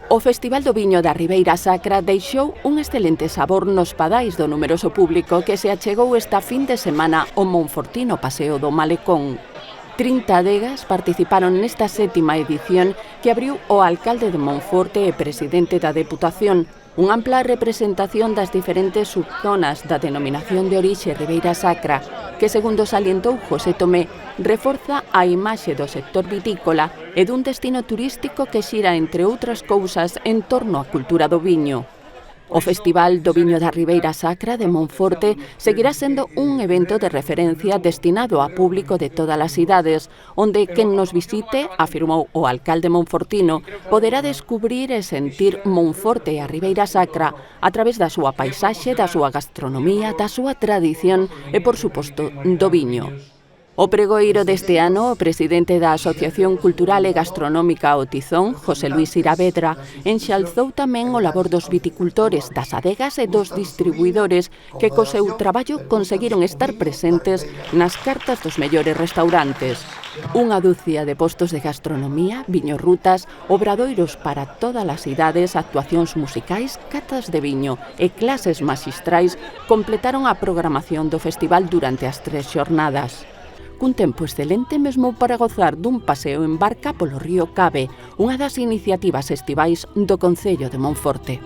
O Festival do Viño da Ribeira Sacra deixou un excelente sabor nos padais do numeroso público que se achegou esta fin de semana ao Monfortino Paseo do Malecón. 30 adegas participaron nesta 7ª edición que abriu o alcalde de Monforte e presidente da Deputación, unha ampla representación das diferentes subzonas da denominación de orixe Ribeira Sacra, que, segundo salientou José Tomé, reforza a imaxe do sector vitícola e dun destino turístico que xira, entre outras cousas, en torno á cultura do viño. O Festival do Viño da Ribeira Sacra de Monforte seguirá sendo un evento de referencia destinado a público de todas as idades, onde quen nos visite, afirmou o alcalde monfortino, poderá descubrir e sentir Monforte e a Ribeira Sacra a través da súa paisaxe, da súa gastronomía, da súa tradición e, por suposto, do viño. O pregoeiro deste ano, o presidente da Asociación Cultural e Gastronómica O Tizón, José Luis Iravedra, enxalzou tamén o labor dos viticultores, das adegas e dos distribuidores que co seu traballo conseguiron estar presentes nas cartas dos mellores restaurantes. Unha dúcia de postos de gastronomía, viñorrutas, obradoiros para todas as idades, actuacións musicais, catas de viño e clases maxistrais completaron a programación do festival durante as 3 xornadas. Cun tempo excelente mesmo para gozar dun paseo en barca polo río Cabe, unha das iniciativas estivais do Concello de Monforte.